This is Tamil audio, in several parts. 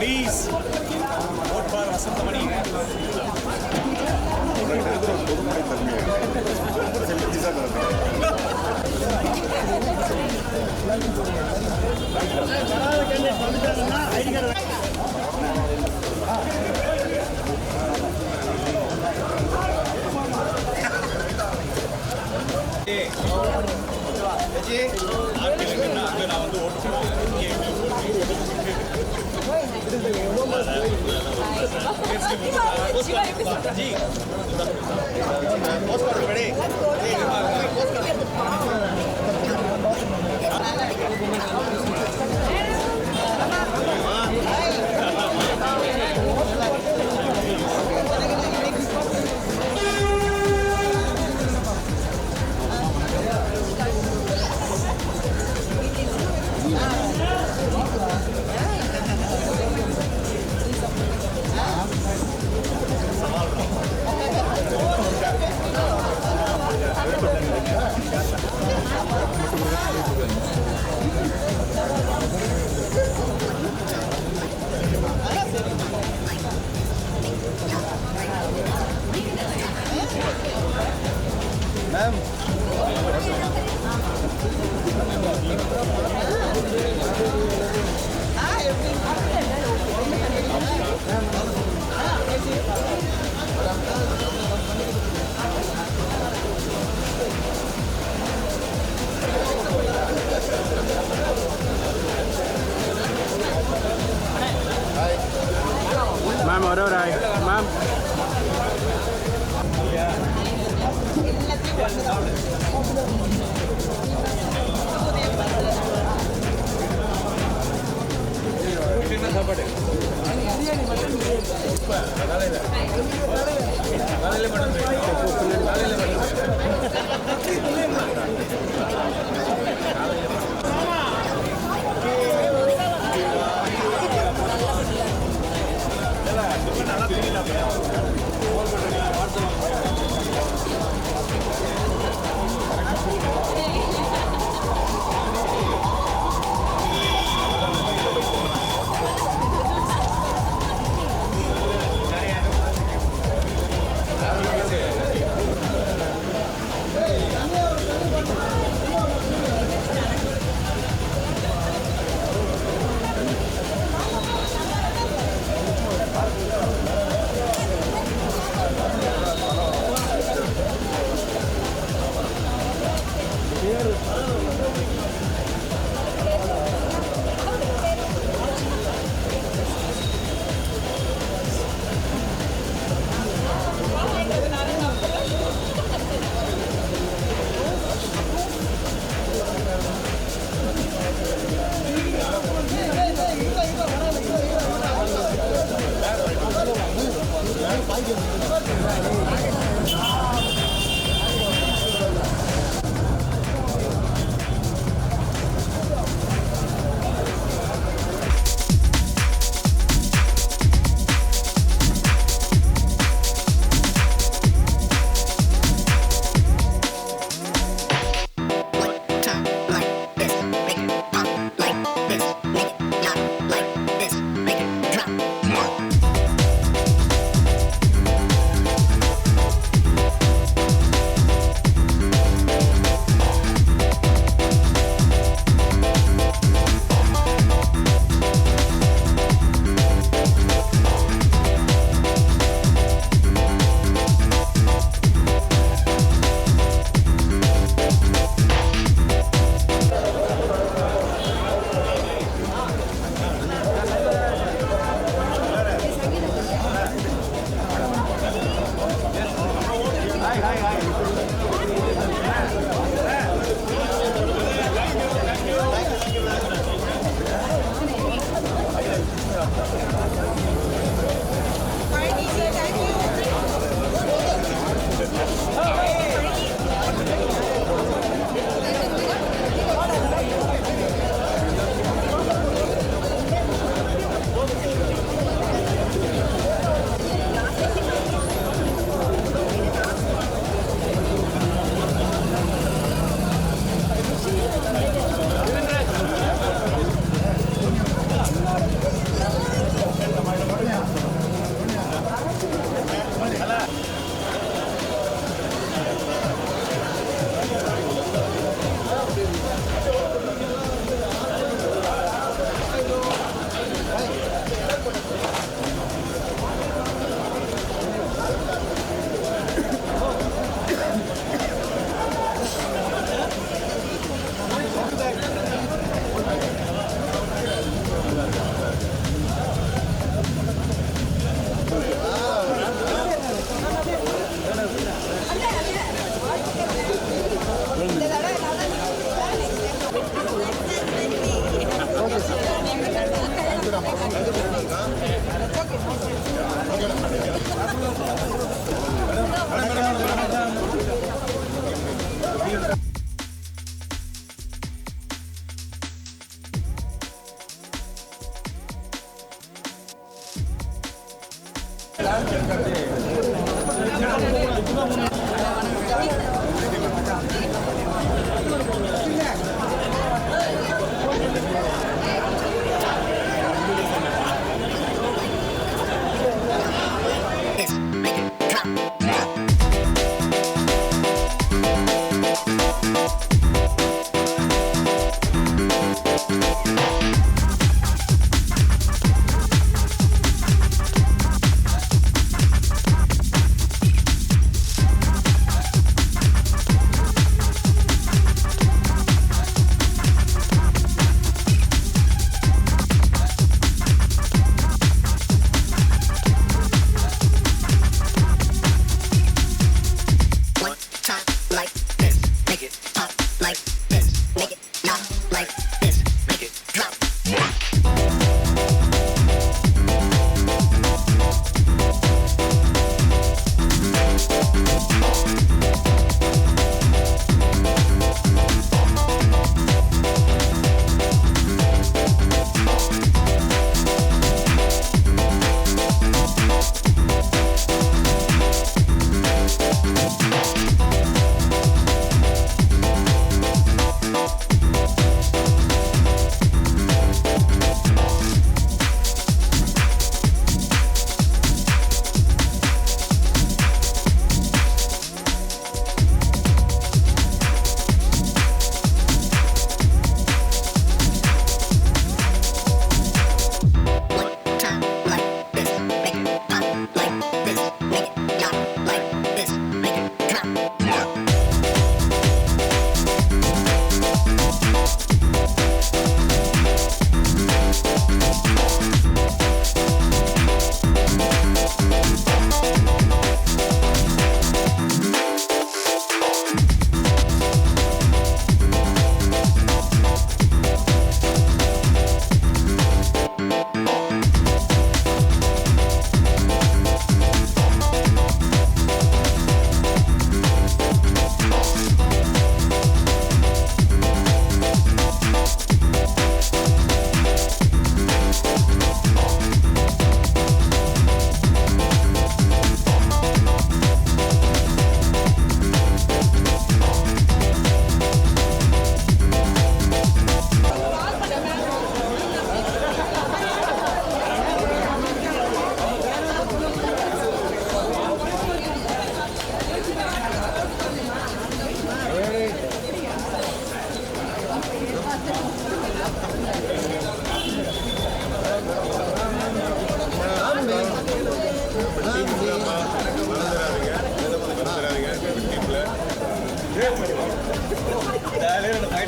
Please vote for Vasantamani. Ma'am ở đâu đây? Ma'am.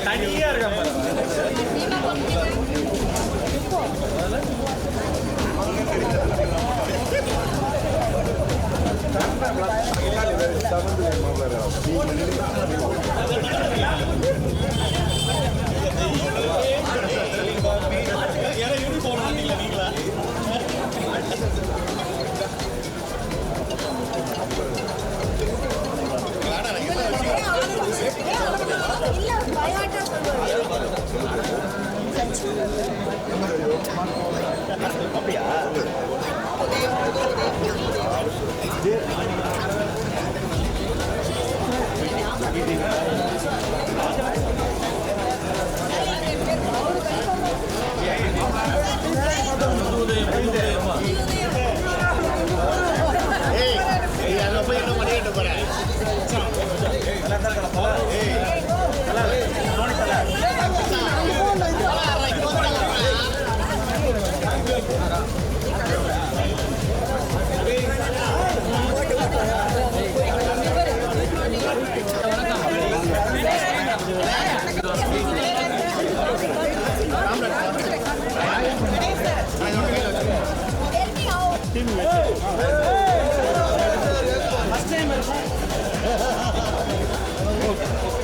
தனியா இருக்கான்.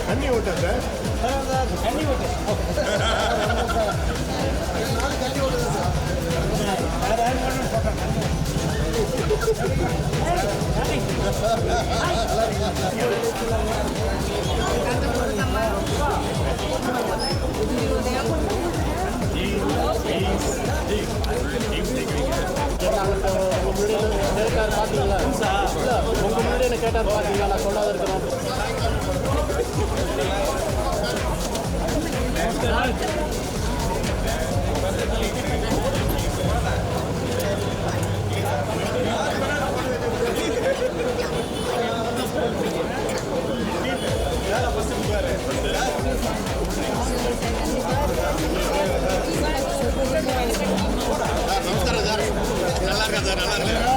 தண்ணி ஓட்ட உங்கள் முன்னாடி என்ன கேட்டார் பார்த்தீங்களா? நான் சொல்லாத இருக்கிறோம். நல்லா இருக்கா சார்? நல்லா இருக்கா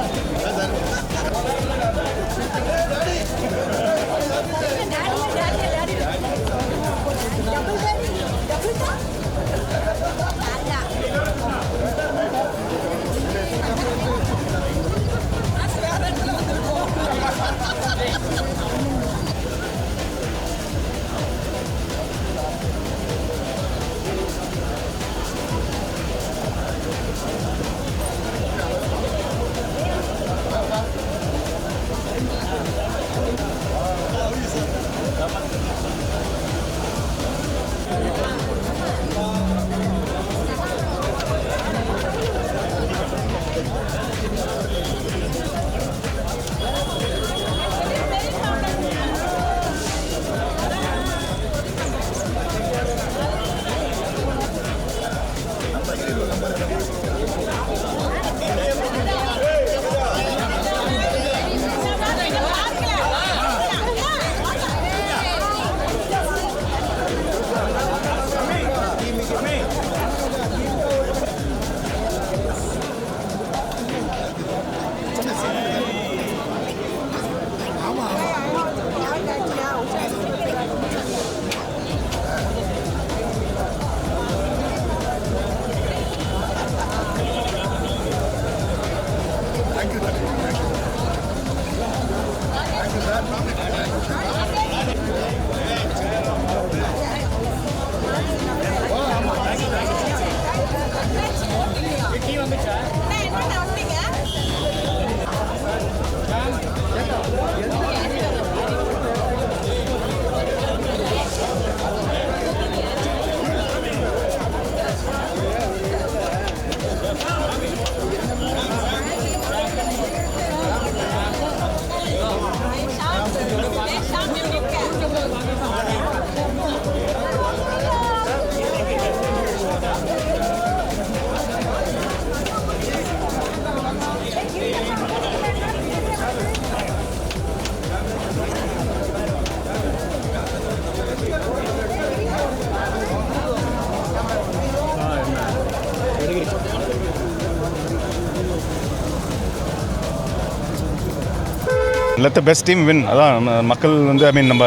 let the best team win. அதான் மக்கள் வந்து ஐ மீன் நம்ம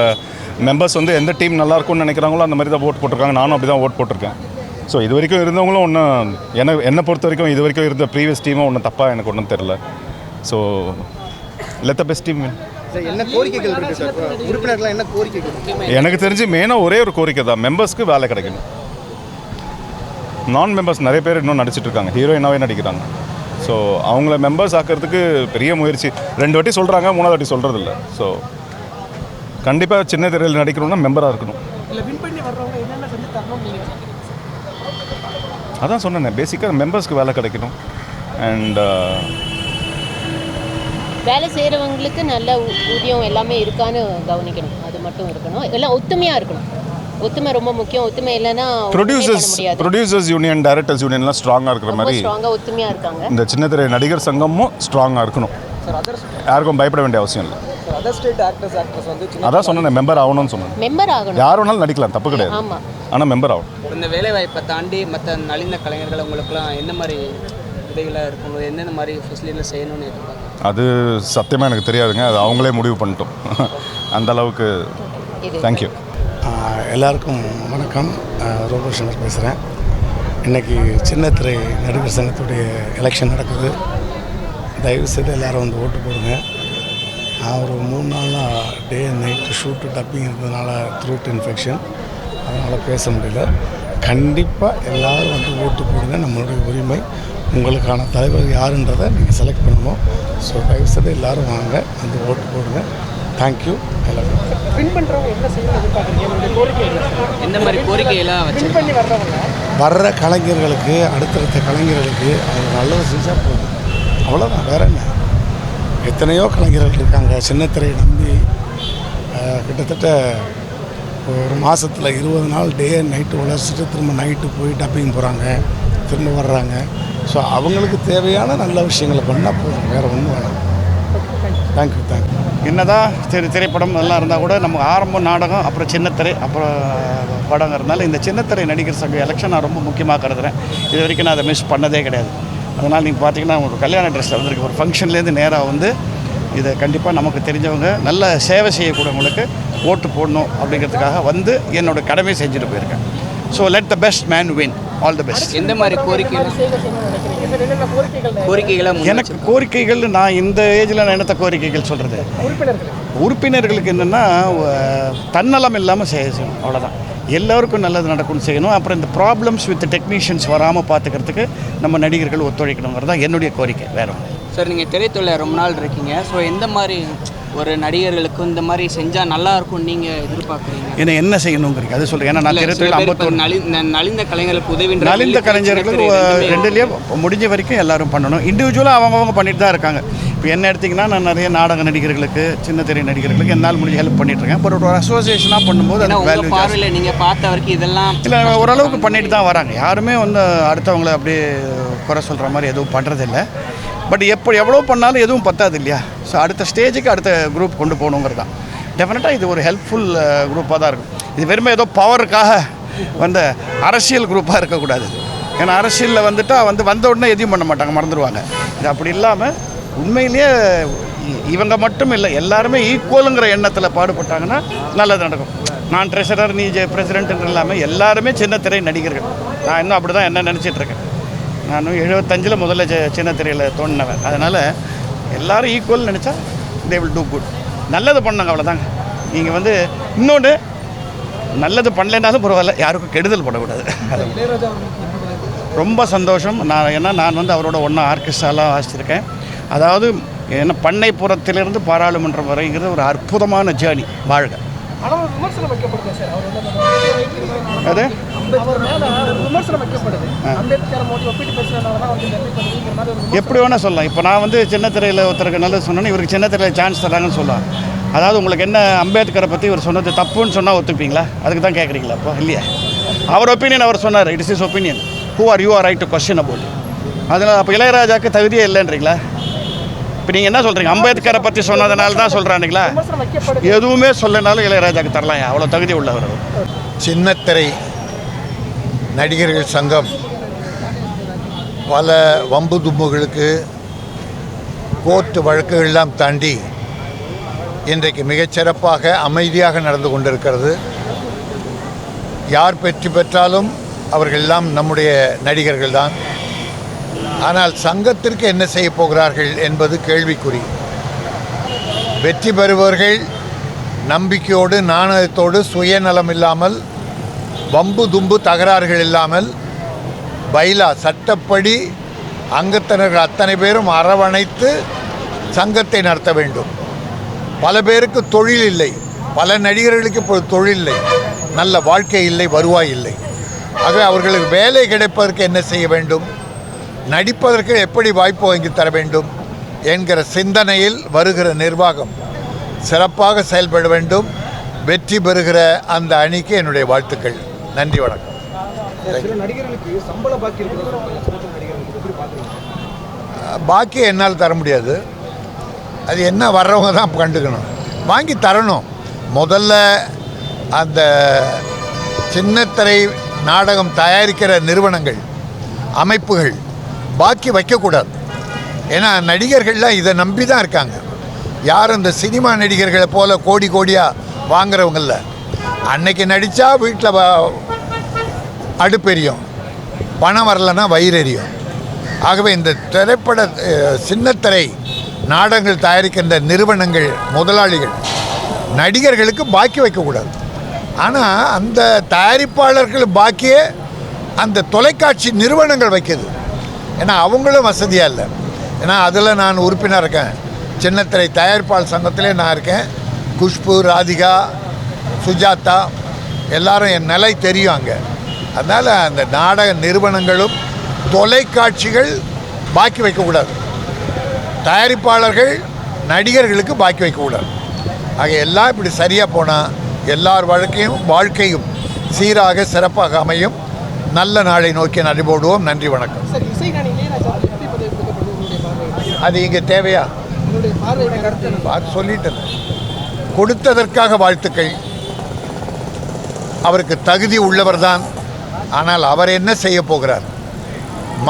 மெம்பர்ஸ் வந்து எந்த டீம் நல்லா இருக்கும்னு நினைக்கிறாங்களோ அந்த மாதிரி தான் ஓட் போட்டிருக்காங்க. நானும் அப்படி தான் ஓட் போட்டிருக்கேன். ஸோ இது வரைக்கும் இருந்தவங்களும் ஒன்றும் என்னை பொறுத்த வரைக்கும் இது வரைக்கும் இருந்த ப்ரீவியஸ் டீமும் ஒன்றும் தப்பாக எனக்கு ஒன்றும் தெரில. So let the best team win. என்ன கோரிக்கைகள் இருக்குது சார்? உறுப்பினர்கள் என்ன கோரிக்கைகள்? எனக்கு தெரிஞ்சு மெயினாக ஒரே ஒரு கோரிக்கை தான், மெம்பர்ஸ்க்கு வேலை கிடைக்கணும். நான் மெம்பர்ஸ் நிறைய பேர் இன்னும் நடிச்சிட்டு இருக்காங்க, ஹீரோயினாகவே நடிக்கிறாங்க. ஸோ அவங்கள மெம்பர்ஸ் ஆக்கிறதுக்கு பெரிய முயற்சி 2 வாட்டி சொல்கிறாங்க, 3வது வாட்டி சொல்கிறது இல்லை. ஸோ கண்டிப்பாக சின்ன திரையில் நடிக்கணும்னா மெம்பராக இருக்கணும். அதான் சொன்னேன், பேசிக்காக மெம்பர்ஸ்க்கு வேலை கிடைக்கணும். அண்ட் வேலை செய்கிறவங்களுக்கு நல்ல ஊதியம் எல்லாமே இருக்கான்னு கவனிக்கணும். அது மட்டும் இருக்கணும். எல்லாம் ஒத்துமையாக இருக்கணும். ஒத்துமை ரொம்ப முக்கியம். ஒத்துமை இல்லைன்னா ப்ரொடியூசர்ஸ் யூனியன், டைரக்டர்ஸ் யூனியன்லாம் ஸ்ட்ராங்காக இருக்கிற மாதிரி ஸ்ட்ராங்காக ஒத்துமையாக இருக்காங்க. இந்த சின்ன திரை நடிகர் சங்கமும் ஸ்ட்ராங்காக இருக்கணும். யாருக்கும் பயப்பட வேண்டிய அவசியம் இல்லை. அதான் சொன்னேன், மெம்பர் ஆகணும்னு சொன்னேன். மெம்பர் ஆகணும். யார் வேணாலும் நடிக்கலாம், தப்பு கிடையாது. ஆமாம், ஆனால் மெம்பர் ஆகணும். இந்த வேலைவாய்ப்பை தாண்டி மற்ற நலிந்த கலைஞர்கள் உங்களுக்குலாம் என்ன மாதிரி உதவிகளாக இருக்கணும், என்னென்ன மாதிரி ஃபெசிலிட்டியில் செய்யணும்னு எதிர்பார்க்குறேன்? அது சத்தியமாக எனக்கு தெரியாதுங்க, அது அவங்களே முடிவு பண்ணிட்டோம். அந்த அளவுக்கு. தேங்க்யூ. எல்லாருக்கும் வணக்கம். ரோபோஷனர் பேசுகிறேன். இன்றைக்கி சின்னத்திரை நடிகர் சங்கத்துடைய எலெக்ஷன் நடக்குது. தயவுசெய்து எல்லோரும் வந்து ஓட்டு போடுங்க. நான் ஒரு 3 நாளாக day and night shoot dubbing இருந்ததுனால த்ரூட் இன்ஃபெக்ஷன், அதனால் பேச முடியல. கண்டிப்பாக எல்லோரும் வந்து ஓட்டு போடுங்க. நம்மளுடைய உரிமை. உங்களுக்கான தலைவர் யாருன்றதை நீங்கள் செலக்ட் பண்ணணும். ஸோ தயவுசெய்து எல்லோரும் வாங்க, வந்து ஓட்டு போடுங்க. தேங்க்யூ எல்லாருக்கும். வின் பண்ணுறவங்க என்ன செய்யணும் எதிர்பார்க்குறீங்க உங்களுடைய கோரிக்கை எந்த மாதிரி கோரிக்கையெல்லாம் வின் வச்சு பண்ணி வர்றவங்க வர்ற கலைஞர்களுக்கு அடுத்தடுத்த கலைஞர்களுக்கு அது நல்லது செஞ்சால் போதும், அவ்வளோதான், வேற என்ன. எத்தனையோ கலைஞர்கள் இருக்காங்க சின்னத்திரையை நம்பி கிட்டத்தட்ட ஒரு மாதத்தில் 20 நாள் டே நைட்டு உழைச்சிட்டு திரும்ப நைட்டு போய் டப்பிங் போகிறாங்க, திரும்ப வர்றாங்க. ஸோ அவங்களுக்கு தேவையான நல்ல விஷயங்களை பண்ணால் போதும், வேறு ஒன்றும் வேணாம். தேங்க்யூ. என்னதான் திரைப்படம் எல்லாம் இருந்தால் கூட நமக்கு ஆரம்பம் நாடகம், அப்புறம் சின்னத்திரை, அப்புறம் படங்கிறதுனால இந்த சின்னத்திரை நடிகர் சங்க எலெக்ஷன் நான் ரொம்ப முக்கியமாக கருதுகிறேன். இது வரைக்கும் நான் அதை மிஸ் பண்ணதே கிடையாது. அதனால் நீங்கள் பார்த்தீங்கன்னா ஒரு கல்யாண ட்ரெஸ்ஸில் வந்திருக்கு, ஒரு ஃபங்க்ஷன்லேருந்து நேராக வந்து இதை கண்டிப்பாக நமக்கு தெரிஞ்சவங்க நல்ல சேவை செய்யக்கூடியவங்களுக்கு ஓட்டு போடணும் அப்படிங்கிறதுக்காக வந்து என்னோட கடமையை செஞ்சுட்டு போயிருக்கேன். So let the best man win. All the best. எந்த மாதிரி கோரிக்கைகளை எனக்கு கோரிக்கைகள் நான் இந்த ஏஜில் நான் என்னத்த கோரிக்கைகள் சொல்கிறது, உறுப்பினர்களுக்கு என்னென்னா தன்னலம் இல்லாமல் செய்யணும், அவ்வளோதான். எல்லோருக்கும் நல்லது நடக்கும்னு செய்யணும். அப்புறம் இந்த ப்ராப்ளம்ஸ் வித் டெக்னீஷியன்ஸ் வராமல் பார்த்துக்கிறதுக்கு நம்ம நடிகர்கள் ஒத்துழைக்கணுங்கிறது தான் என்னுடைய கோரிக்கை, வேறு ஒன்று. சார் நீங்கள் திரைத்துறையில் ரொம்ப நாள் இருக்கீங்க. ஸோ எந்த மாதிரி ஒரு நடிகர்களுக்கு இந்த மாதிரி செஞ்சால் நல்லா இருக்கும்னு நீங்கள் எதிர்பார்க்குறீங்க? ஏன்னா என்ன செய்யணுங்கிறீங்க அது சொல்கிறேன். ஏன்னா நான் திரைத்துறையில் 51 நலிந்த கலைஞர்களுக்கு உதவி, நலிந்த கலைஞர்களுக்கு ரெண்டுலேயே முடிஞ்ச வரைக்கும் எல்லாரும் பண்ணணும். இண்டிவிஜுவலாக அவங்கவுங்க பண்ணிட்டு தான் இருக்காங்க. இப்போ என்ன எடுத்திங்கன்னா நான் நிறைய நாடக நடிகர்களுக்கு, சின்ன திரை நடிகர்களுக்கு என்னால் முடிஞ்ச ஹெல்ப் பண்ணிட்டுருக்கேன். பட் ஒரு அசோசியேஷனாக பண்ணும்போது அது வேல்யூ பார்வையில் நீங்கள் பார்த்த வரைக்கும் இதெல்லாம் இல்லை, ஓரளவுக்கு பண்ணிட்டு தான் வராங்க. யாருமே வந்து அடுத்தவங்களை அப்படியே குறை சொல்கிற மாதிரி எதுவும் பண்ணுறதில்லை. பட் எவ்வளோ பண்ணாலும் எதுவும் பத்தாது இல்லையா. ஸோ அடுத்த ஸ்டேஜுக்கு அடுத்த குரூப் கொண்டு போகணுங்கிறது தான். டெஃபினட்டாக இது ஒரு ஹெல்ப்ஃபுல் குரூப்பாக தான் இருக்கும். இது வெறுமே ஏதோ பவருக்காக வந்த அரசியல் குரூப்பாக இருக்கக்கூடாது. ஏன்னா அரசியலில் வந்துட்டால் வந்த உடனே எதையும் பண்ண மாட்டாங்க, மறந்துடுவாங்க. இது அப்படி இல்லாமல் உண்மையிலேயே இவங்க மட்டும் இல்லை, எல்லாருமே ஈக்குவலுங்கிற எண்ணத்தில் பாடுபட்டாங்கன்னா நல்லது நடக்கும். நான் ட்ரெஷரர், நீ பிரசிடென்ட்னு இல்லாமல் எல்லாருமே சின்ன திரை நடிகர்கள். நான் இன்னும் அப்படி தான் என்ன நினச்சிட்ருக்கேன். நான் 75 முதல்ல சின்ன திரையில் தோணினவன். அதனால் எல்லோரும் ஈக்குவல் நினச்சா தே வில் டூ குட். நல்லது பண்ணாங்க, அவ்வளோதாங்க. நீங்கள் இன்னொன்று நல்லது பண்ணலைன்னாலும் பரவாயில்ல, யாருக்கும் கெடுதல் பண்ணக்கூடாது. ரொம்ப சந்தோஷம். ஏன்னா நான் அவரோட ஒன்றா ஆர்கெஸ்ட்ராலாம் வாசிச்சிருக்கேன். அதாவது என்ன பண்ணைப்புறத்திலிருந்து பாராளுமன்றம் வரைங்கிறது ஒரு அற்புதமான ஜேர்னி. வாழ்க. அது எப்படி வேணால் சொல்லலாம். இப்போ நான் சின்ன திரையில் ஒருத்தருக்கு நல்லது சொன்னேன்னு இவருக்கு சின்ன திரையில் சான்ஸ் தராங்கன்னு சொல்லலாம். அதாவது உங்களுக்கு என்ன அம்பேத்கரை பற்றி இவர் சொன்னது தப்புன்னு சொன்னால் ஒத்துப்பீங்களா? அதுக்கு தான் கேட்குறீங்களா? அப்போ இல்லையா, அவர் ஒப்பீனியன் அவர் சொன்னார். It is is opinion. Who are you are right to question about. அதனால் அப்போ இளையராஜாவுக்கு தகுதியே இல்லைன்றீங்களா? இப்போ நீங்கள் என்ன சொல்கிறீங்க? அம்பேத்கரை பற்றி சொன்னதுனால தான் சொல்கிறானுங்களா? எதுவுமே சொல்லனாலும் இளையராஜாவுக்கு தரலாம், அவ்வளோ தகுதி உள்ளவர். சின்னத்திரை நடிகர்கள் சங்கம் பல வம்பு தும்புகளுக்கு கோர்ட்டு வழக்குகளெல்லாம் தாண்டி இன்றைக்கு மிகச்சிறப்பாக அமைதியாக நடந்து கொண்டிருக்கிறது. யார் வெற்றி பெற்றாலும் அவர்களெல்லாம் நம்முடைய நடிகர்கள் தான். ஆனால் சங்கத்திற்கு என்ன செய்ய போகிறார்கள் என்பது கேள்விக்குறி. வெற்றி பெறுபவர்கள் நம்பிக்கையோடு, நாணயத்தோடு, சுயநலம் இல்லாமல், வம்பு தும்பு தகராறுகள் இல்லாமல், பைலா சட்டப்படி அங்கத்தினர்கள் அத்தனை பேரும் அரவணைத்து சங்கத்தை நடத்த வேண்டும். பல பேருக்கு தொழில் இல்லை, பல நடிகர்களுக்கு இப்போது தொழில் இல்லை, நல்ல வாழ்க்கை இல்லை, வருவாய் இல்லை. ஆகவே அவர்களுக்கு வேலை கிடைப்பதற்கு என்ன செய்ய வேண்டும், நடிப்பதற்கு எப்படி வாய்ப்பு வாங்கி தர வேண்டும் என்கிற சிந்தனையில் வருகிற நிர்வாகம் சிறப்பாக செயல்பட வேண்டும். வெற்றி பெறுகிற அந்த அணிக்கு என்னுடைய வாழ்த்துக்கள். நன்றி, வணக்கம். பாக்கி என்னால் தர முடியாது. அது என்ன வர்றவங்க தான் கண்டுக்கணும், வாங்கி தரணும். முதல்ல அந்த சின்னத்திரை நாடகம் தயாரிக்கிற நிறுவனங்கள், அமைப்புகள் பாக்கி வைக்கக்கூடாது. ஏன்னா நடிகர்கள்லாம் இதை நம்பி தான் இருக்காங்க. யாரும் இந்த சினிமா நடிகர்களை போல் கோடி கோடியாக வாங்குறவங்கள. அன்னைக்கு நடித்தா வீட்டில் அடுப்பெரியும், பணம் வரலைன்னா வயிறெரியும். ஆகவே இந்த திரைப்பட சின்னத்திரை நாடகங்கள் தயாரிக்கின்ற நிறுவனங்கள், முதலாளிகள் நடிகர்களுக்கு பாக்கி வைக்கக்கூடாது. ஆனால் அந்த தயாரிப்பாளர்கள் பாக்கியே அந்த தொலைக்காட்சி நிறுவனங்கள் வைக்கிது. ஏன்னா அவங்களும் வசதியாக இல்லை. ஏன்னா அதில் நான் உறுப்பினர் இருக்கேன், சின்னத்திரை தயாரிப்பாளர் சங்கத்திலே நான் இருக்கேன். குஷ்பு, ராதிகா, சுஜாதா எல்லாரும் என் நிலை தெரியும் அங்கே. அதனால் அந்த நாடக நிறுவனங்களும் தொலைக்காட்சிகள் பாக்கி வைக்கக்கூடாது, தயாரிப்பாளர்கள் நடிகர்களுக்கு பாக்கி வைக்கக்கூடாது. ஆக எல்லாம் இப்படி சரியாக போனால் எல்லார் வாழ்க்கையும் சீராக சிறப்பாக அமையும். நல்ல நாளை நோக்கி நடைபோடுவோம். நன்றி, வணக்கம். அது இங்கே தேவையா? சொல்லிட்டேன். கொடுத்ததற்காக வாழ்த்துக்கள். அவருக்கு தகுதி உள்ளவர்தான். ஆனால் அவர் என்ன செய்ய போகிறார்,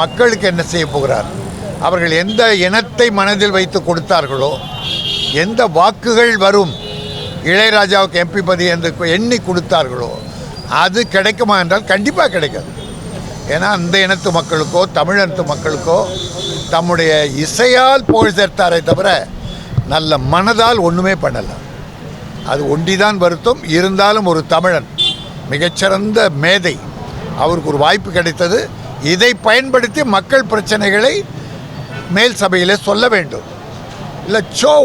மக்களுக்கு என்ன செய்ய போகிறார், அவர்கள் எந்த இனத்தை மனதில் வைத்து கொடுத்தார்களோ, எந்த வாக்குகள் வரும் இளையராஜாவுக்கு எம்பி பதவி என்று எண்ணி கொடுத்தார்களோ அது கிடைக்குமா என்றால் கண்டிப்பாக கிடைக்காது. ஏன்னா அந்த இனத்து மக்களுக்கோ தமிழனத்து மக்களுக்கோ தம்முடைய இசையால் புகழ் சேர்த்தாரே தவிர நல்ல மனதால் ஒன்றுமே பண்ணலை. அது ஒண்டிதான் வருத்தம். இருந்தாலும் ஒரு தமிழன், மிகச்சிறந்த மேதை, அவருக்கு ஒரு வாய்ப்பு கிடைத்தது. இதை பயன்படுத்தி மக்கள் பிரச்சனைகளை மேல் சபையில் சொல்ல வேண்டும். இல்லை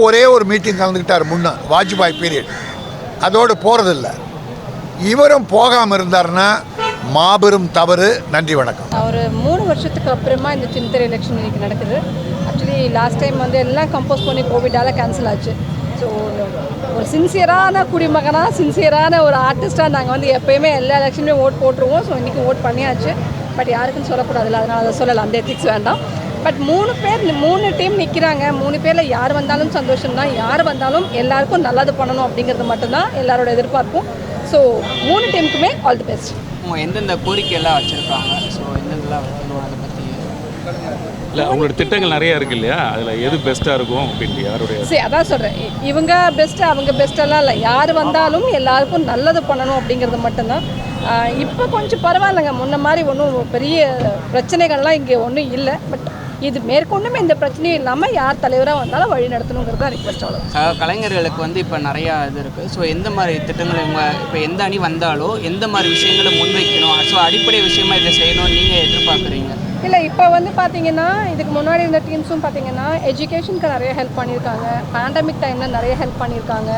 ஒரே ஒரு மீட்டிங் கலந்துக்கிட்டார் முன்னே, வாஜ்பாய் பீரியட், அதோடு போகிறதில்ல. இவரும் போகாமல் இருந்தார்னா மாபெரும் தவறு. நன்றி, வணக்கம். ஒரு 3 வருஷத்துக்கு அப்புறமா இந்த சின்னத்திரை எலெக்ஷன் இன்றைக்கி நடக்குது. ஆக்சுவலி லாஸ்ட் டைம் வந்து எல்லாம் கம்போஸ் பண்ணி கோவிடால் கேன்சல் ஆச்சு. ஸோ ஒரு சின்சியரான குடிமகனாக, சின்சியரான ஒரு ஆர்டிஸ்ட்டாக நாங்கள் வந்து எப்போயுமே எல்லா எலெக்ஷன்லேயும் ஓட் போட்டுருவோம். ஸோ இன்றைக்கி ஓட் பண்ணியாச்சு. பட் யாருக்குன்னு சொல்லக்கூடாதுல்ல, அதனால் அதை சொல்லலாம், அந்த எத்திக்ஸ் வேண்டாம். பட் 3 டீம் நிற்கிறாங்க. 3 பேரில் யார் வந்தாலும் சந்தோஷம்தான். யார் வந்தாலும் எல்லாருக்கும் நல்லது பண்ணணும் அப்படிங்கிறது மட்டும்தான் எல்லாரோட எதிர்பார்ப்பும். ஸோ 3 டீமுக்குமே ஆல் தி பெஸ்ட். எந்தெந்த கோரிக்கையெல்லாம் வச்சுருக்காங்க, ஸோ எந்தெந்தெல்லாம் வைக்கணும் அதை பற்றி? இல்லை, அவங்களோட திட்டங்கள் நிறையா இருக்குது இல்லையா, அதில் எது பெஸ்ட்டாக இருக்கும் அப்படின்ட்டு யாருடைய? சரி, அதான் சொல்கிறேன், இவங்க பெஸ்ட்டு அவங்க பெஸ்ட்டெல்லாம் இல்லை, யார் வந்தாலும் எல்லாருக்கும் நல்லது பண்ணணும் அப்படிங்கிறது மட்டும்தான். இப்போ கொஞ்சம் பரவாயில்லைங்க, முன்ன மாதிரி ஒன்றும் பெரிய பிரச்சனைகள்லாம் இங்கே ஒன்றும் இல்லை. பட் இது மேற்கொண்டுமே இந்த பிரச்சனையும் இல்லாமல் யார் தலைவராக வந்தாலும் வழி நடத்தணுங்கிறது தான் ரிக்வெஸ்ட். அவ்வளோ கலைஞர்களுக்கு வந்து இப்போ நிறையா இது இருக்குது. ஸோ எந்த மாதிரி திட்டங்கள் இவங்க இப்போ எந்த அணி வந்தாலோ எந்த மாதிரி விஷயங்களை முன்வைக்கணும், ஸோ அடிப்படை விஷயமா இதை செய்யணும்னு நீங்கள் எதிர்பார்க்குறீங்க? இல்லை, இப்போ வந்து பார்த்தீங்கன்னா இதுக்கு முன்னாடி இருந்த டீம்ஸும் பார்த்தீங்கன்னா எஜுகேஷனுக்கு நிறைய ஹெல்ப் பண்ணியிருக்காங்க, பேண்டமிக் டைமில் நிறைய ஹெல்ப் பண்ணியிருக்காங்க.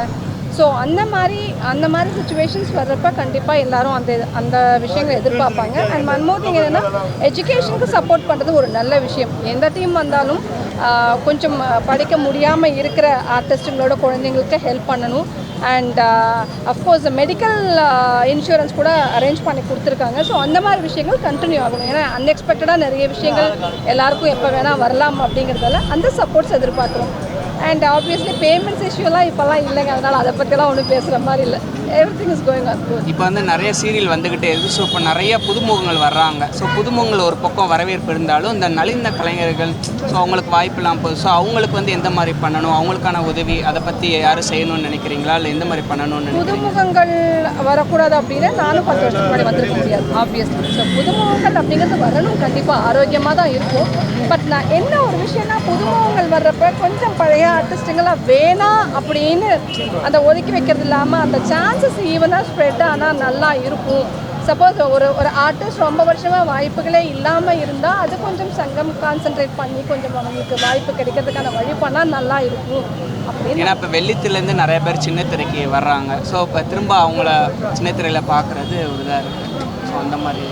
ஸோ அந்த மாதிரி சுச்சுவேஷன்ஸ் வர்றப்ப கண்டிப்பாக எல்லோரும் அந்த விஷயங்களை எதிர்பார்ப்பாங்க. அண்ட் ஒன் திங் என்னென்னா, எஜுகேஷனுக்கு சப்போர்ட் பண்ணுறது ஒரு நல்ல விஷயம். எந்த டீம் வந்தாலும் கொஞ்சம் படிக்க முடியாமல் இருக்கிற ஆர்டிஸ்ட்டுங்களோட குழந்தைங்களுக்கு ஹெல்ப் பண்ணணும். அண்ட் அஃப்கோர்ஸ் மெடிக்கல் இன்சூரன்ஸ் கூட அரேஞ்ச் பண்ணி கொடுத்துருக்காங்க. ஸோ அந்த மாதிரி விஷயங்கள் கண்டினியூ ஆகணும். ஏன்னா அன்எக்ஸ்பெக்டடாக நிறைய விஷயங்கள் எல்லாருக்கும் எப்போ வேணால் வரலாம் அப்படிங்கிறதால அந்த சப்போர்ட்ஸ் எதிர்பார்க்குறோம். அண்ட் ஆப்வியஸ்லி பேமெண்ட்ஸ் இஷ்யூலாம் இப்போல்லாம் இல்லைங்க, அதனால் அதை பற்றிலாம் ஒன்றும் பேசுகிற மாதிரி இல்லை. Everything is going on good. இப்போ வந்து நிறைய சீரியல் வந்துக்கிட்டே இருக்குது. ஸோ இப்போ நிறைய புதுமுகங்கள் வர்றாங்க. ஸோ புதுமுகங்கள் ஒரு பக்கம் வரவேற்பு இருந்தாலும் இந்த நலிந்த கலைஞர்கள், ஸோ அவங்களுக்கு வாய்ப்பெல்லாம் போகுது. ஸோ அவங்களுக்கு வந்து எந்த மாதிரி பண்ணணும், அவங்களுக்கான உதவி அதை பற்றி யாரும் செய்யணும்னு நினைக்கிறீங்களா, இல்லை எந்த மாதிரி பண்ணணும்னு நினைக்கிறீங்க? புதுமுகங்கள் வரக்கூடாது அப்படின்னா நானும் 10 வருஷத்துக்கு முன்னாடி வந்திருக்க முடியாது ஆப்வியஸ்லி. ஸோ புதுமுகங்கள் அப்படிங்கிறது வரணும், கண்டிப்பாக ஆரோக்கியமாக தான் இருக்கும். பட் நான் என்ன ஒரு விஷயம்னா, புதுமுகங்கள் வர்றப்ப கொஞ்சம் பழைய ஆர்டிஸ்ட்டுங்களாம் வேணாம் அப்படின்னு அந்த ஒதுக்கி வைக்கிறது இல்லாமல் அந்த சான்சஸ் ஈவனாக ஸ்ப்ரெட் ஆனால் நல்லா இருக்கும். சப்போஸ் ஒரு ஆர்டிஸ்ட் ரொம்ப வருஷமாக வாய்ப்புகளே இல்லாமல் இருந்தால் அது கொஞ்சம் சங்கம் கான்சென்ட்ரேட் பண்ணி கொஞ்சம் அவங்களுக்கு வாய்ப்பு கிடைக்கிறதுக்கான வழி பண்ணால் நல்லா இருக்கும் அப்படின்னு. ஏன்னா இப்போ வெள்ளித்திலேருந்து நிறைய பேர் சின்னத்திரைக்கு வர்றாங்க. ஸோ இப்போ திரும்ப அவங்கள சின்னத்திரையில் பார்க்குறது ஒரு இதாக இருக்குது. ஸோ அந்த மாதிரி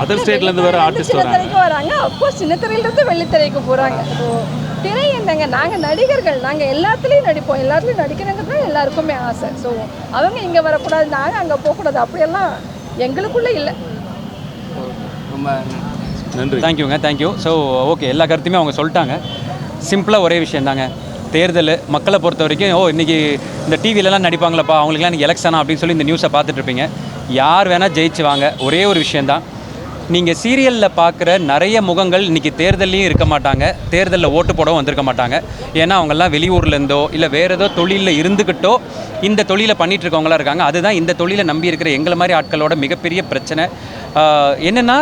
அதர் ஸ்டேட்லேருந்து வேறு ஆர்டிஸ்ட் சின்னத்திரைக்கு வராங்க. அஃப்கோர்ஸ் சின்னத்திரையிலேருந்து வெள்ளித்திரைக்கு போகிறாங்க. ஸோ திரை என்னங்க, நாங்கள் நடிகர்கள், நாங்கள் எல்லாத்துலேயும் நடிப்போம், எல்லாத்துலேயும் நடிக்கிறவங்க தான் எல்லாருக்குமே ஆசை. ஸோ அவங்க இங்கே வரக்கூடாது, நாங்கள் அங்கே போகக்கூடாது, அப்படியெல்லாம் எங்களுக்குள்ளே இல்லை. ரொம்ப நன்றி. தேங்க்யூங்க, தேங்க்யூ. ஸோ ஓகே, எல்லா கருத்துமே அவங்க சொல்லிட்டாங்க. சிம்பிளாக ஒரே விஷயம் தாங்க, தேர்தல் மக்களை பொறுத்த வரைக்கும் இன்றைக்கி இந்த டிவிலலாம் நடிப்பாங்களப்பா, அவங்களுக்குலாம் இன்றைக்கி எலெக்ஷனா அப்படின்னு சொல்லி இந்த நியூஸை பார்த்துட்ருப்பீங்க. யார் வேணால் ஜெயிச்சு வாங்க, ஒரே ஒரு விஷயந்தான், நீங்கள் சீரியலில் பார்க்குற நிறைய முகங்கள் இன்றைக்கி தேர்தலையும் இருக்க மாட்டாங்க, தேர்தலில் ஓட்டு போடவும் வந்திருக்க மாட்டாங்க. ஏன்னா அவங்கெல்லாம் வெளியூர்லேருந்தோ இல்லை வேறு ஏதோ தொழிலில் இருந்துக்கிட்டோ இந்த தொழிலை பண்ணிகிட்ருக்கவங்களாம் இருக்காங்க. அதுதான் இந்த தொழிலை நம்பி இருக்கிற எங்களை மாதிரி ஆட்களோட மிகப்பெரிய பிரச்சனை. என்னென்னா,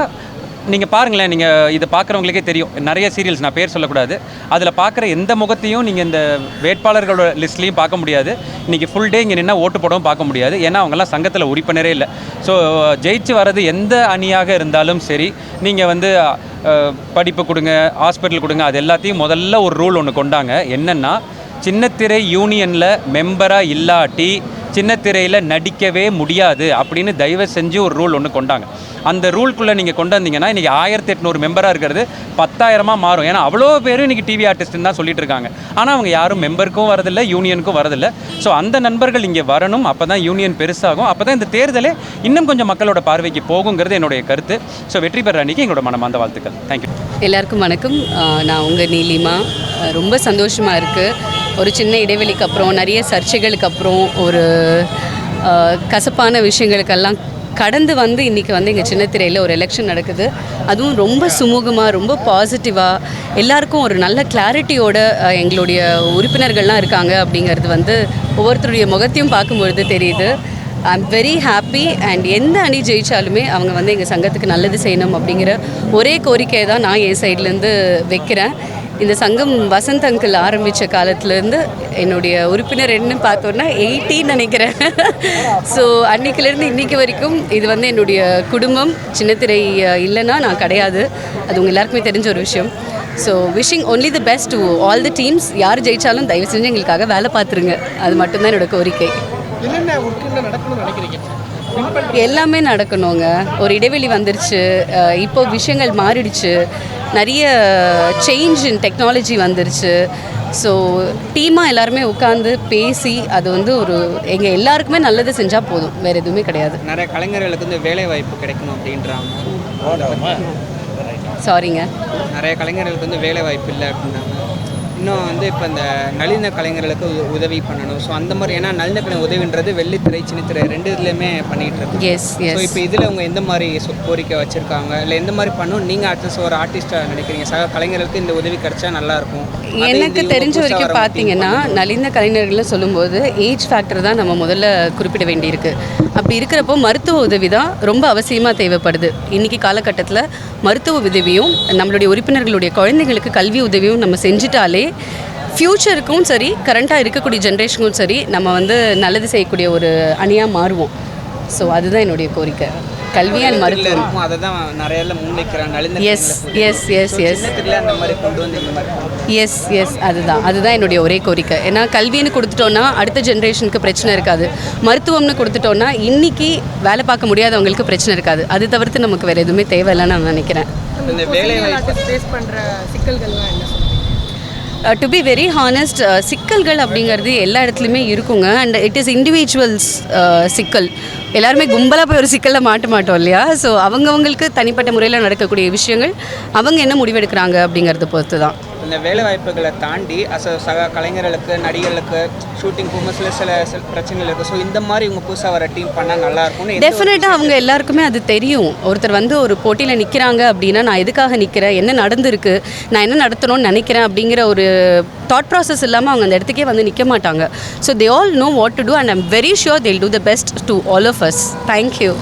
நீங்கள் பாருங்களேன், நீங்கள் இதை பார்க்குறவங்களுக்கே தெரியும், நிறைய சீரியல்ஸ் நான் பேர் சொல்லக்கூடாது, அதில் பார்க்குற எந்த முகத்தையும் நீங்கள் இந்த வேட்பாளர்களோட லிஸ்ட்லேயும் பார்க்க முடியாது. இன்றைக்கி ஃபுல் டே இங்கே நின்னா ஓட்டு போடவும் பார்க்க முடியாது. ஏன்னா அவங்கெல்லாம் சங்கத்தில் உறுப்பினரே இல்லை. ஸோ ஜெயிச்சு வர்றது எந்த அணியாக இருந்தாலும் சரி, நீங்கள் வந்து படிப்பு கொடுங்க, ஹாஸ்பிட்டல் கொடுங்க, அது எல்லாத்தையும் முதல்ல ஒரு ரூல் ஒன்று கொண்டாங்க. என்னென்னா, சின்னத்திரை யூனியனில் மெம்பராக இல்லாட்டி சின்னத்திரையில் நடிக்கவே முடியாது அப்படின்னு தயவு செஞ்சு ஒரு ரூல் ஒன்று கொண்டாங்க. அந்த ரூல்குள்ளே நீங்கள் கொண்டு வந்தீங்கன்னா இன்றைக்கி 1800 மெம்பராக இருக்கிறது 10,000 மாறும். ஏன்னா அவ்வளோ பேர் இன்றைக்கி டிவி ஆர்டிஸ்ட்டுன்னு தான் சொல்லிட்டு இருக்காங்க. ஆனால் அவங்க யாரும் மெம்பருக்கும் வரதில்லை, யூனியனுக்கும் வரதில்லை. ஸோ அந்த நண்பர்கள் இங்கே வரணும். அப்போ தான் யூனியன் பெருசாகும். அப்போ தான் இந்த தேர்தலே இன்னும் கொஞ்சம் மக்களோட பார்வைக்கு போகுங்கிறது என்னுடைய கருத்து. ஸோ வெற்றி பெற அன்றைக்கி எங்களோட மனமார்ந்த வாழ்த்துக்கள். தேங்க்யூ. எல்லாருக்கும் வணக்கம். நான் உங்கள் நீலிமா. ரொம்ப சந்தோஷமாக இருக்குது. ஒரு சின்ன இடைவெளிக்கு அப்புறம், நிறைய சர்ச்சைகளுக்கு அப்புறம், ஒரு கசப்பான விஷயங்களுக்கெல்லாம் கடந்து வந்து இன்றைக்கி வந்து எங்கள் சின்னத்திரையில் ஒரு எலெக்ஷன் நடக்குது. அதுவும் ரொம்ப சுமூகமாக, ரொம்ப பாசிட்டிவாக, எல்லாருக்கும் ஒரு நல்ல கிளாரிட்டியோட எங்களுடைய உறுப்பினர்கள்லாம் இருக்காங்க அப்படிங்கிறது வந்து ஒவ்வொருத்தருடைய முகத்தையும் பார்க்கும்பொழுது தெரியுது. ஐ எம் வெரி ஹாப்பி. அண்ட் எந்த அணி ஜெயித்தாலுமே அவங்க வந்து எங்கள் சங்கத்துக்கு நல்லது செய்யணும் அப்படிங்கிற ஒரே கோரிக்கையை தான் நான் என் சைட்லேருந்து வைக்கிறேன். இந்த சங்கம் வசந்த் அங்கிள் ஆரம்பித்த காலத்துலேருந்து என்னுடைய உறுப்பினர் என்ன பார்த்தோன்னா 80 நினைக்கிறேன். ஸோ அன்றைக்கிலேருந்து இன்றைக்கி வரைக்கும் இது வந்து என்னுடைய குடும்பம். சின்னத்திரை இல்லைன்னா நான் கிடையாது. அது உங்கள் எல்லாருக்குமே தெரிஞ்ச ஒரு விஷயம். So wishing only the best to all the teams. யார் ஜெயித்தாலும் தயவு செஞ்சு எங்களுக்காக வேலை பார்த்துருங்க. அது மட்டும்தான் என்னோடய கோரிக்கை. எல்லாமே நடக்கணுங்க. ஒரு இடைவெளி வந்துருச்சு, இப்போ விஷயங்கள் மாறிடுச்சு, நிறைய சேஞ்ச் இன் டெக்னாலஜி வந்துருச்சு. ஸோ டீமாக எல்லாருமே உட்காந்து பேசி அது வந்து ஒரு எங்கள் எல்லாருக்குமே நல்லது செஞ்சால் போதும், வேறு எதுவுமே கிடையாது. நிறைய கலைஞர்களுக்கு வந்து வேலை வாய்ப்பு கிடைக்கணும் அப்படின்றாங்க. சாரிங்க, நிறைய கலைஞர்களுக்கு வந்து வேலை வாய்ப்பு இல்லை அப்படின்றாங்க. இன்னும் வந்து இப்போ இந்த நலிந்த கலைஞர்களுக்கு உதவி பண்ணணும். ஸோ அந்த மாதிரி, ஏன்னா நலிந்த கலைஞர் உதவின்றது வெள்ளித்திரை சின்னத்திரை 2 இதுலேயுமே பண்ணிகிட்டு இருக்கு. ஸோ இப்போ இதில் அவங்க எந்த மாதிரி கோரிக்கை வச்சுருக்காங்க, இல்லை எந்த மாதிரி பண்ணணும் நீங்கள் ஆர்டிஸ்ட் ஒரு ஆர்டிஸ்ட்டாக நினைக்கிறீங்க? சக கலைஞர்களுக்கு இந்த உதவி கிடைச்சா நல்லாயிருக்கும். எனக்கு தெரிஞ்ச வரைக்கும் பார்த்தீங்கன்னா நலிந்த கலைஞர்கள்னு சொல்லும்போது ஏஜ் ஃபேக்டர் தான் நம்ம முதல்ல குறிப்பிட வேண்டியிருக்கு. அப்படி இருக்கிறப்போ மருத்துவ உதவி தான் ரொம்ப அவசியமாக தேவைப்படுது. இன்றைக்கி காலகட்டத்தில் மருத்துவ உதவியும் நம்மளுடைய உறுப்பினர்களுடைய குழந்தைங்களுக்கு கல்வி உதவியும் நம்ம செஞ்சுட்டாலே ஃப்யூச்சருக்கும் சரி, கரண்ட்டாக இருக்கக்கூடிய ஜென்ரேஷனுக்கும் சரி, நம்ம வந்து நல்லது செய்யக்கூடிய ஒரு அணியாக மாறுவோம். ஸோ அதுதான் என்னுடைய கோரிக்கை. கல்வி அண்ட் மருத்துவம் அதை தான் நிறைய முன்வைக்கிறாங்க. அதுதான் என்னுடைய ஒரே கோரிக்கை. ஏன்னா கல்வின்னு கொடுத்துட்டோன்னா அடுத்த ஜென்ரேஷனுக்கு பிரச்சனை இருக்காது. மருத்துவம்னு கொடுத்துட்டோன்னா இன்றைக்கி வேலை பார்க்க முடியாதவங்களுக்கு பிரச்சனை இருக்காது. அது தவிர்த்து நமக்கு வேறு எதுவுமே தேவையில்லைன்னு நான் நினைக்கிறேன். டு பி வெரி ஹானஸ்ட், சிக்கல்கள் அப்படிங்கிறது எல்லா இடத்துலையுமே இருக்குங்க. அண்ட் இட் இஸ் இண்டிவிஜுவல்ஸ் சிக்கல். எல்லாருமே கும்பலாக போய் ஒரு சிக்கலில் மாட்ட மாட்டோம் இல்லையா? ஸோ அவங்கவுங்களுக்கு தனிப்பட்ட முறையில் நடக்கக்கூடிய விஷயங்கள் அவங்க என்ன முடிவெடுக்கிறாங்க அப்படிங்கிறத பொறுத்து தான். இந்த வேலை வாய்ப்புகளை தாண்டி சக கலைஞர்களுக்கு, நடிகர்களுக்கு ஷூட்டிங் போகும்போது சில பிரச்சனைகள் இருக்குது. ஸோ இந்த மாதிரி இவங்க புதுசாக வர டீம் பண்ணால் நல்லாயிருக்கும். டெஃபினட்டாக அவங்க எல்லாருக்குமே அது தெரியும். ஒருத்தர் வந்து ஒரு போட்டியில் நிற்கிறாங்க அப்படின்னா நான் எதுக்காக நிற்கிறேன், என்ன நடந்திருக்கு, நான் என்ன நடத்தணும்னு நினைக்கிறேன் அப்படிங்கிற ஒரு தாட் ப்ராசஸ் இல்லாமல் அவங்க அந்த இடத்துக்கே வந்து நிற்க மாட்டாங்க. So they all know what to do and I am very sure they will do the best to all of us. Thank you.